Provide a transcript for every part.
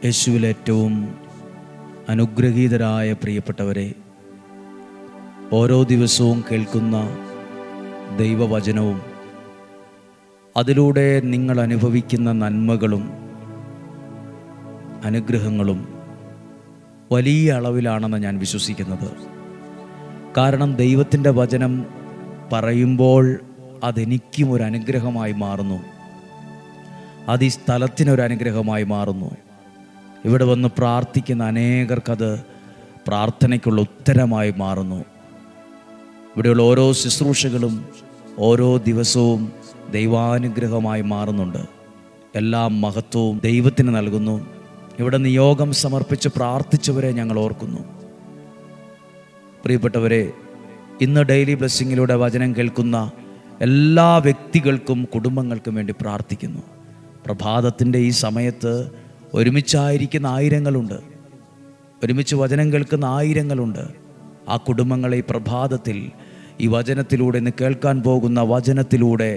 യേശുവിൽ ഏറ്റവും അനുഗ്രഹീതരായ പ്രിയപ്പെട്ടവരെ, ഓരോ ദിവസവും കേൾക്കുന്ന ദൈവവചനവും അതിലൂടെ നിങ്ങൾ അനുഭവിക്കുന്ന നന്മകളും അനുഗ്രഹങ്ങളും വലിയ അളവിലാണെന്ന് ഞാൻ വിശ്വസിക്കുന്നത്. കാരണം ദൈവത്തിൻ്റെ വചനം പറയുമ്പോൾ അതെനിക്കും ഒരു അനുഗ്രഹമായി മാറുന്നു, അത് ഈ സ്ഥലത്തിനൊരു അനുഗ്രഹമായി മാറുന്നു. ഇവിടെ വന്ന് പ്രാർത്ഥിക്കുന്ന അനേകർക്കത് പ്രാർത്ഥനയ്ക്കുള്ള ഉത്തരമായി മാറുന്നു. ഇവിടെയുള്ള ഓരോ ശുശ്രൂഷകളും ഓരോ ദിവസവും ദൈവാനുഗ്രഹമായി മാറുന്നുണ്ട്. എല്ലാ മഹത്വവും ദൈവത്തിന് നൽകുന്നു. ഇവിടെ നിയോഗം സമർപ്പിച്ച് പ്രാർത്ഥിച്ചവരെ ഞങ്ങൾ ഓർക്കുന്നു. പ്രിയപ്പെട്ടവരെ, ഇന്ന് ഡെയിലി ബ്ലെസ്സിങ്ങിലൂടെ വചനം കേൾക്കുന്ന എല്ലാ വ്യക്തികൾക്കും കുടുംബങ്ങൾക്കും വേണ്ടി പ്രാർത്ഥിക്കുന്നു. പ്രഭാതത്തിൻ്റെ ഈ സമയത്ത് ഒരുമിച്ചായിരിക്കുന്ന ആയിരങ്ങളുണ്ട്, ഒരുമിച്ച് വചനം കേൾക്കുന്ന ആയിരങ്ങളുണ്ട്. ആ കുടുംബങ്ങളെ ഈ പ്രഭാതത്തിൽ ഈ വചനത്തിലൂടെ, ഇന്ന് കേൾക്കാൻ പോകുന്ന വചനത്തിലൂടെ,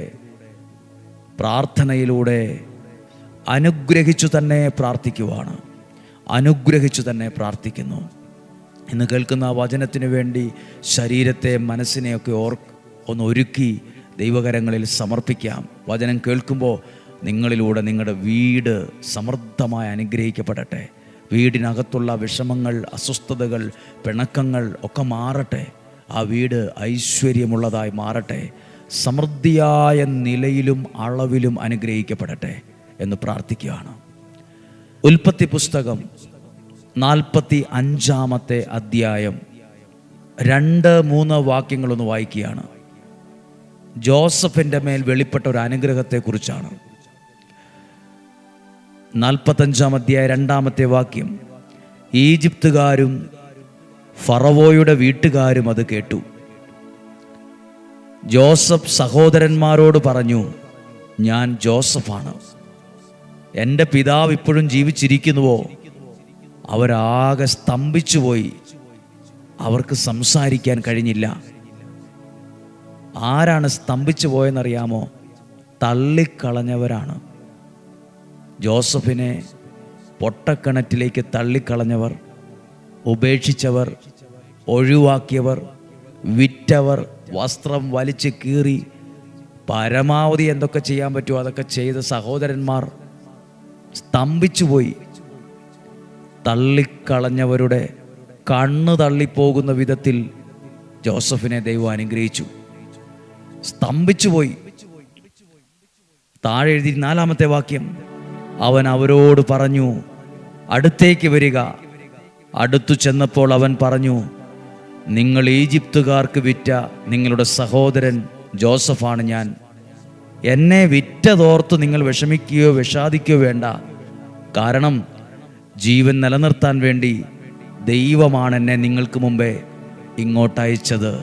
പ്രാർത്ഥനയിലൂടെ അനുഗ്രഹിച്ചു തന്നെ പ്രാർത്ഥിക്കുവാണ്, അനുഗ്രഹിച്ചു തന്നെ പ്രാർത്ഥിക്കുന്നു. ഇന്ന് കേൾക്കുന്ന വചനത്തിന് വേണ്ടി ശരീരത്തെ മനസ്സിനെയൊക്കെ ഒന്ന് ഒരുക്കി ദൈവകരങ്ങളിൽ സമർപ്പിക്കാം. വചനം കേൾക്കുമ്പോൾ നിങ്ങളിലൂടെ നിങ്ങളുടെ വീട് സമൃദ്ധമായി അനുഗ്രഹിക്കപ്പെടട്ടെ. വീടിനകത്തുള്ള വിഷമങ്ങൾ, അസ്വസ്ഥതകൾ, പിണക്കങ്ങൾ ഒക്കെ മാറട്ടെ. ആ വീട് ഐശ്വര്യമുള്ളതായി മാറട്ടെ. സമൃദ്ധിയായ നിലയിലും അളവിലും അനുഗ്രഹിക്കപ്പെടട്ടെ എന്ന് പ്രാർത്ഥിക്കുകയാണ്. ഉൽപ്പത്തി പുസ്തകം 45 അധ്യായം 2-3 വാക്യങ്ങളൊന്ന് വായിക്കുകയാണ്. ജോസഫിൻ്റെ മേൽ വെളിപ്പെട്ട ഒരു അനുഗ്രഹത്തെക്കുറിച്ചാണ്. 45 അധ്യായം 2 വാക്യം: ഈജിപ്തുകാരും ഫറവോയുടെ വീട്ടുകാരും അത് കേട്ടു. ജോസഫ് സഹോദരന്മാരോട് പറഞ്ഞു, ഞാൻ ജോസഫാണ്. എൻ്റെ പിതാവ് ഇപ്പോഴും ജീവിച്ചിരിക്കുന്നുവോ? അവരാകെ സ്തംഭിച്ചുപോയി. അവർക്ക് സംസാരിക്കാൻ കഴിഞ്ഞില്ല. ആരാണ് സ്തംഭിച്ചു പോയെന്നറിയാമോ? തള്ളിക്കളഞ്ഞവരാണ്. ജോസഫിനെ പൊട്ടക്കിണറ്റിലേക്ക് തള്ളിക്കളഞ്ഞവർ, ഉപേക്ഷിച്ചവർ, ഒഴിവാക്കിയവർ, വിറ്റവർ, വസ്ത്രം വലിച്ച് കീറി പരമാവധി എന്തൊക്കെ ചെയ്യാൻ പറ്റുമോ അതൊക്കെ ചെയ്ത സഹോദരന്മാർ സ്തംഭിച്ചുപോയി. തള്ളിക്കളഞ്ഞവരുടെ കണ്ണ് തള്ളിപ്പോകുന്ന വിധത്തിൽ ജോസഫിനെ ദൈവം അനുഗ്രഹിച്ചു. സ്തംഭിച്ചുപോയി. താഴെ എഴുതി 4 വാക്യം: അവൻ അവരോട് പറഞ്ഞു, അടുത്തേക്ക് വരിക. അടുത്തു ചെന്നപ്പോൾ അവൻ പറഞ്ഞു, നിങ്ങൾ ഈജിപ്തുകാർക്ക് വിറ്റ നിങ്ങളുടെ സഹോദരൻ ജോസഫാണ് ഞാൻ. എന്നെ വിറ്റതോർത്ത് നിങ്ങൾ വിഷമിക്കുകയോ വിഷാദിക്കുകയോ വേണ്ട. കാരണം ജീവൻ നിലനിർത്താൻ വേണ്ടി ദൈവമാണ് എന്നെ നിങ്ങൾക്ക് മുമ്പേ ഇങ്ങോട്ടയച്ചത്.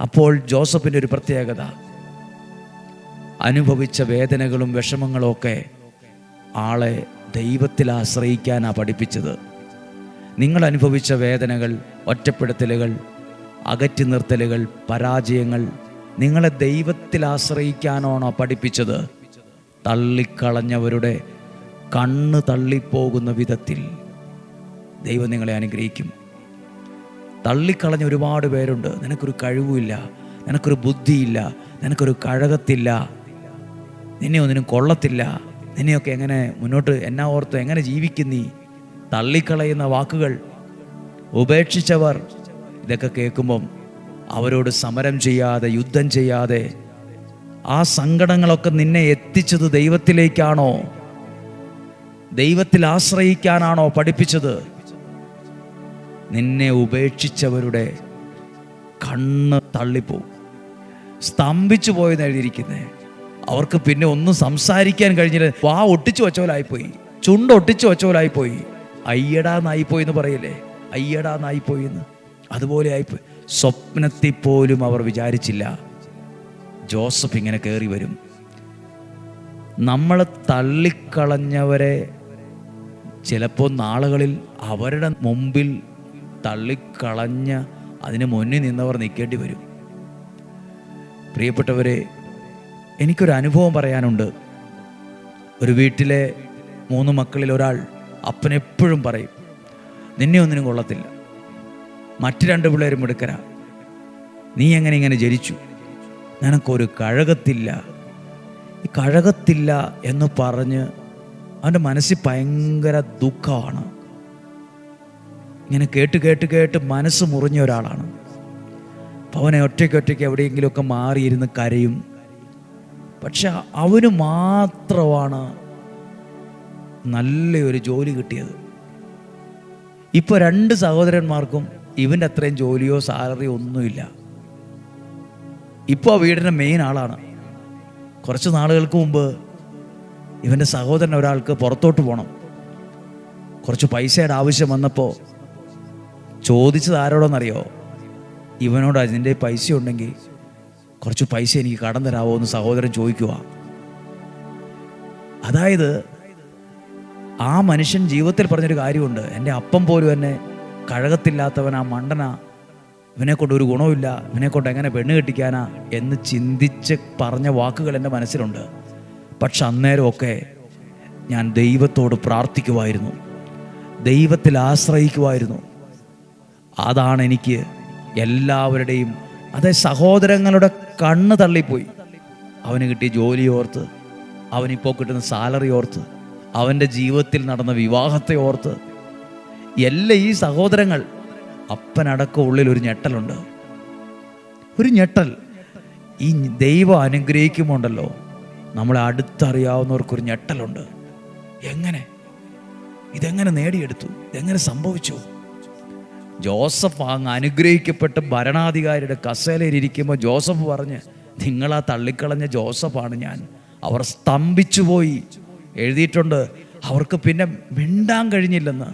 അപ്പോൾ ജോസഫിൻ്റെ ഒരു പ്രത്യേകത, അനുഭവിച്ച വേദനകളും വിഷമങ്ങളും ഒക്കെ ആളെ ദൈവത്തിൽ ആശ്രയിക്കാനാണ് പഠിപ്പിച്ചത്. നിങ്ങൾ അനുഭവിച്ച വേദനകൾ, ഒറ്റപ്പെടുത്തലുകൾ, അകറ്റി നിർത്തലുകൾ, പരാജയങ്ങൾ നിങ്ങളെ ദൈവത്തിൽ ആശ്രയിക്കാനാണോ പഠിപ്പിച്ചത്? തള്ളിക്കളഞ്ഞവരുടെ കണ്ണ് തള്ളിപ്പോകുന്ന വിധത്തിൽ ദൈവം നിങ്ങളെ അനുഗ്രഹിക്കും. തള്ളിക്കളഞ്ഞ ഒരുപാട് പേരുണ്ട്. നിനക്കൊരു കഴിവുമില്ല, നിനക്കൊരു ബുദ്ധിയില്ല, നിനക്കൊരു കഴകത്തില്ല, നിന്നെ ഒന്നിനും കൊള്ളത്തില്ല, നിന്നെയൊക്കെ എങ്ങനെ മുന്നോട്ട് എന്നാ ഓർത്ത് എങ്ങനെ ജീവിക്കുന്നീ? തള്ളിക്കളയുന്ന വാക്കുകൾ, ഉപേക്ഷിച്ചവർ, ഇതൊക്കെ കേൾക്കുമ്പം അവരോട് സമരം ചെയ്യാതെ, യുദ്ധം ചെയ്യാതെ, ആ സങ്കടങ്ങളൊക്കെ നിന്നെ എത്തിച്ചത് ദൈവത്തിലേക്കാണോ? ദൈവത്തിൽ ആശ്രയിക്കാനാണോ പഠിപ്പിച്ചത്? നിന്നെ ഉപേക്ഷിച്ചവരുടെ കണ്ണ് തള്ളിപ്പോവും. സ്തംഭിച്ചു പോയെന്ന് എഴുതിയിരിക്കുന്നേ. അവർക്ക് പിന്നെ ഒന്നും സംസാരിക്കാൻ കഴിഞ്ഞില്ല. വാ ഒട്ടിച്ചു വച്ചോലായിപ്പോയി, ചുണ്ട് ഒട്ടിച്ചു വച്ചോലായിപ്പോയി. അയ്യടാന്നായിപ്പോയി എന്ന് പറയില്ലേ, അയ്യടാന്നായിപ്പോയി എന്ന്, അതുപോലെ ആയിപ്പോയി. സ്വപ്നത്തിൽ പോലും അവർ വിചാരിച്ചില്ല ജോസഫ് ഇങ്ങനെ കയറി വരും. നമ്മൾ തള്ളിക്കളഞ്ഞവരെ ചിലപ്പോൾ നാളുകളിൽ അവരുടെ മുമ്പിൽ തള്ളിക്കളഞ്ഞ അതിന് മുന്നിൽ നിന്നവർ നിൽക്കേണ്ടി വരും. പ്രിയപ്പെട്ടവരെ, എനിക്കൊരു അനുഭവം പറയാനുണ്ട്. ഒരു വീട്ടിലെ 3 മക്കളിൽ ഒരാൾ അപ്പൻ എപ്പോഴും പറയും, നിന്നെ ഒന്നിനും കൊള്ളത്തില്ല, മറ്റു 2 പിള്ളേരും എടുക്കരാ, നീ എങ്ങനെ ഇങ്ങനെ ജനിച്ചു, നിനക്കൊരു കഴകത്തില്ല. ഈ കഴകത്തില്ല എന്ന് പറഞ്ഞ് അവൻ്റെ മനസ്സിൽ ഭയങ്കര ദുഃഖമാണ്. ഇങ്ങനെ കേട്ട് കേട്ട് കേട്ട് മനസ്സ് മുറിഞ്ഞ ഒരാളാണ്. അപ്പോൾ അവനെ ഒറ്റയ്ക്ക് എവിടെയെങ്കിലുമൊക്കെ മാറിയിരുന്ന് കരയും. പക്ഷെ അവന് മാത്രമാണ് നല്ലൊരു ജോലി കിട്ടിയത്. ഇപ്പോൾ 2 സഹോദരന്മാർക്കും ഇവൻ്റെ അത്രയും ജോലിയോ സാലറിയോ ഒന്നുമില്ല. ഇപ്പോൾ ആ വീടിൻ്റെ മെയിൻ ആളാണ്. കുറച്ച് നാളുകൾക്ക് മുമ്പ് ഇവൻ്റെ സഹോദരൻ ഒരാൾക്ക് പുറത്തോട്ട് പോകണം. കുറച്ച് പൈസയുടെ ആവശ്യം വന്നപ്പോൾ ചോദിച്ചത് ആരോടെന്നറിയോ? ഇവനോട്, അതിൻ്റെ പൈസ ഉണ്ടെങ്കിൽ കുറച്ച് പൈസ എനിക്ക് കടം തരാമോ എന്ന് സഹോദരൻ ചോദിക്കുക. അതായത് ആ മനുഷ്യൻ ജീവിതത്തിൽ പറഞ്ഞൊരു കാര്യമുണ്ട്, എൻ്റെ അപ്പം പോലും എന്നെ കഴകത്തില്ലാത്തവൻ, ആ മണ്ടന, ഇവനെ കൊണ്ട് ഒരു ഗുണമില്ല, ഇവനെ കൊണ്ട് എങ്ങനെ പെണ്ണ് കെട്ടിക്കാനാ എന്ന് ചിന്തിച്ച് പറഞ്ഞ വാക്കുകൾ എൻ്റെ മനസ്സിലുണ്ട്. പക്ഷെ അന്നേരമൊക്കെ ഞാൻ ദൈവത്തോട് പ്രാർത്ഥിക്കുമായിരുന്നു, ദൈവത്തിൽ ആശ്രയിക്കുമായിരുന്നു. അതാണ് എനിക്ക് എല്ലാവരുടെയും, അതേ സഹോദരങ്ങളുടെ കണ്ണ് തള്ളിപ്പോയി. അവന് കിട്ടിയ ജോലി ഓർത്ത്, അവനിപ്പോൾ കിട്ടുന്ന സാലറി ഓർത്ത്, അവൻ്റെ ജീവിതത്തിൽ നടന്ന വിവാഹത്തെ ഓർത്ത്, എല്ലാ ഈ സഹോദരങ്ങൾ അപ്പനടക്കം ഉള്ളിൽ ഒരു ഞെട്ടലുണ്ട്, ഒരു ഞെട്ടൽ. ഈ ദൈവം അനുഗ്രഹിക്കുമ്പോണ്ടല്ലോ നമ്മളെ അടുത്തറിയാവുന്നവർക്കൊരു ഞെട്ടലുണ്ട്. ഇതെങ്ങനെ നേടിയെടുത്തു, ഇതെങ്ങനെ സംഭവിച്ചു? ജോസഫ് അങ്ങ് അനുഗ്രഹിക്കപ്പെട്ട് ഭരണാധികാരിയുടെ കസേലയിലിരിക്കുമ്പോൾ ജോസഫ് പറഞ്ഞ്, നിങ്ങളാ തള്ളിക്കളഞ്ഞ ജോസഫാണ് ഞാൻ. അവർ സ്തംഭിച്ചു പോയി. എഴുതിയിട്ടുണ്ട്, അവർക്ക് പിന്നെ മിണ്ടാൻ കഴിഞ്ഞില്ലെന്ന്.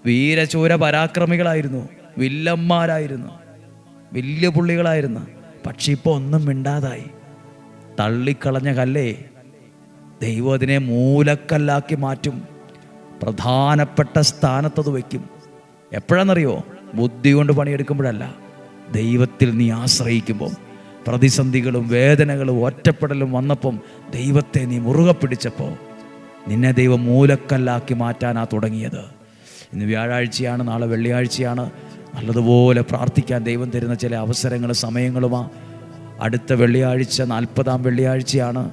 വീരചൂര പരാക്രമികളായിരുന്നു, വില്ലന്മാരായിരുന്നു, വലിയ പുള്ളികളായിരുന്നു. പക്ഷെ ഇപ്പോൾ ഒന്നും മിണ്ടാതായി. തള്ളിക്കളഞ്ഞ കല്ലേ ദൈവം അതിനെ മൂലക്കല്ലാക്കി മാറ്റും, പ്രധാനപ്പെട്ട സ്ഥാനത്തത് വയ്ക്കും. എപ്പോഴാണെന്നറിയോ? ബുദ്ധി കൊണ്ട് പണിയെടുക്കുമ്പോഴല്ല, ദൈവത്തിൽ നീ ആശ്രയിക്കുമ്പം. പ്രതിസന്ധികളും വേദനകളും ഒറ്റപ്പെടലും വന്നപ്പം ദൈവത്തെ നീ മുറുകെ പിടിച്ചപ്പോൾ നിന്നെ ദൈവം മൂലക്കല്ലാക്കി മാറ്റാനാ തുടങ്ങിയത്. ഇന്ന് വ്യാഴാഴ്ചയാണ്, നാളെ വെള്ളിയാഴ്ചയാണ്. നല്ലതുപോലെ പ്രാർത്ഥിക്കാൻ ദൈവം തരുന്ന ചില അവസരങ്ങളും സമയങ്ങളുമാണ്. അടുത്ത വെള്ളിയാഴ്ച 40-ാം വെള്ളിയാഴ്ചയാണ്.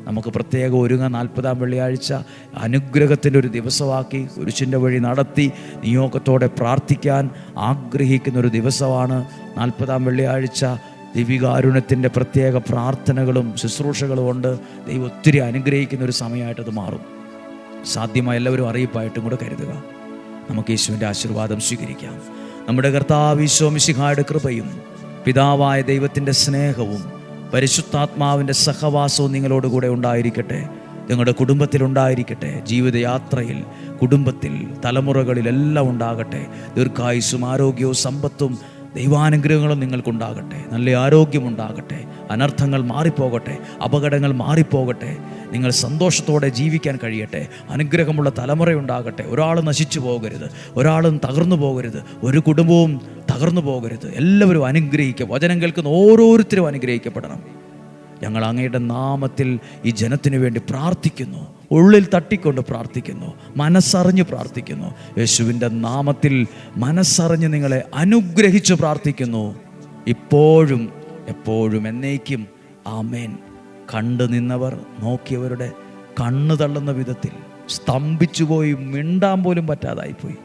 നമുക്ക് പ്രത്യേകം ഒരുങ്ങാൻ. 40-ാം വെള്ളിയാഴ്ച അനുഗ്രഹത്തിൻ്റെ ഒരു ദിവസമാക്കി കുരിശിൻ്റെ വഴി നടത്തി നിയോഗത്തോടെ പ്രാർത്ഥിക്കാൻ ആഗ്രഹിക്കുന്നൊരു ദിവസമാണ് 40-ാം വെള്ളിയാഴ്ച. ദിവികാരുണ്യത്തിൻ്റെ പ്രത്യേക പ്രാർത്ഥനകളും ശുശ്രൂഷകളും കൊണ്ട് ദൈവം ഒത്തിരി അനുഗ്രഹിക്കുന്ന ഒരു സമയമായിട്ടത് മാറും. സാധ്യമായ എല്ലാവരും അറിയിപ്പായിട്ടും കൂടെ കരുതുക. നമുക്ക് യേശുവിൻ്റെ ആശീർവാദം സ്വീകരിക്കാം. നമ്മുടെ കർത്താവ് ഈശോ മിശിഹായുടെ കൃപയും പിതാവായ ദൈവത്തിൻ്റെ സ്നേഹവും പരിശുദ്ധാത്മാവിൻ്റെ സഹവാസവും നിങ്ങളോടുകൂടെ ഉണ്ടായിരിക്കട്ടെ, നിങ്ങളുടെ കുടുംബത്തിലുണ്ടായിരിക്കട്ടെ. ജീവിതയാത്രയിൽ, കുടുംബത്തിൽ, തലമുറകളിലെല്ലാം ഉണ്ടാകട്ടെ. ദീർഘായുസ്സും ആരോഗ്യവും സമ്പത്തും ദൈവാനുഗ്രഹങ്ങളും നിങ്ങൾക്കുണ്ടാകട്ടെ. നല്ല ആരോഗ്യമുണ്ടാകട്ടെ. അനർത്ഥങ്ങൾ മാറിപ്പോകട്ടെ, അപകടങ്ങൾ മാറിപ്പോകട്ടെ. നിങ്ങൾ സന്തോഷത്തോടെ ജീവിക്കാൻ കഴിയട്ടെ. അനുഗ്രഹമുള്ള തലമുറയുണ്ടാകട്ടെ. ഒരാൾ നശിച്ചു പോകരുത്, ഒരാളും തകർന്നു പോകരുത്, ഒരു കുടുംബവും തകർന്നു പോകരുത്. എല്ലാവരും അനുഗ്രഹിക്കുക. വചനം കേൾക്കുന്ന ഓരോരുത്തരും അനുഗ്രഹിക്കപ്പെടണം. ഞങ്ങൾ അങ്ങയുടെ നാമത്തിൽ ഈ ജനത്തിനു വേണ്ടി പ്രാർത്ഥിക്കുന്നു. ഉള്ളിൽ തട്ടിക്കൊണ്ട് പ്രാർത്ഥിക്കുന്നു, മനസ്സറിഞ്ഞ് പ്രാർത്ഥിക്കുന്നു. യേശുവിൻ്റെ നാമത്തിൽ മനസ്സറിഞ്ഞ് നിങ്ങളെ അനുഗ്രഹിച്ച് പ്രാർത്ഥിക്കുന്നു. ഇപ്പോഴും എപ്പോഴും എന്നേക്കും ആമേൻ. കണ്ടു നിന്നവർ നോക്കിയവരുടെ കണ്ണു തള്ളുന്ന വിധത്തിൽ സ്തംഭിച്ചു പോയി, മിണ്ടാൻ പോലും പറ്റാതായിപ്പോയി.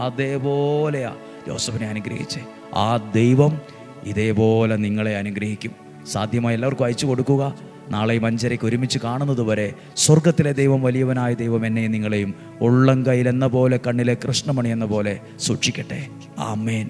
അതേപോലെയാ ജോസഫിനെ അനുഗ്രഹിച്ചേ. ആ ദൈവം ഇതേപോലെ നിങ്ങളെ അനുഗ്രഹിക്കും. സാധ്യമായി എല്ലാവർക്കും അയച്ചു കൊടുക്കുക. നാളെ 5:30 ഒരുമിച്ച് കാണുന്നത് വരെ സ്വർഗത്തിലെ ദൈവം, വലിയവനായ ദൈവം എന്നെയും നിങ്ങളെയും ഉള്ളം കയ്യിൽ എന്ന പോലെ, കണ്ണിലെ കൃഷ്ണമണി എന്ന പോലെ സൂക്ഷിക്കട്ടെ. ആമേൻ.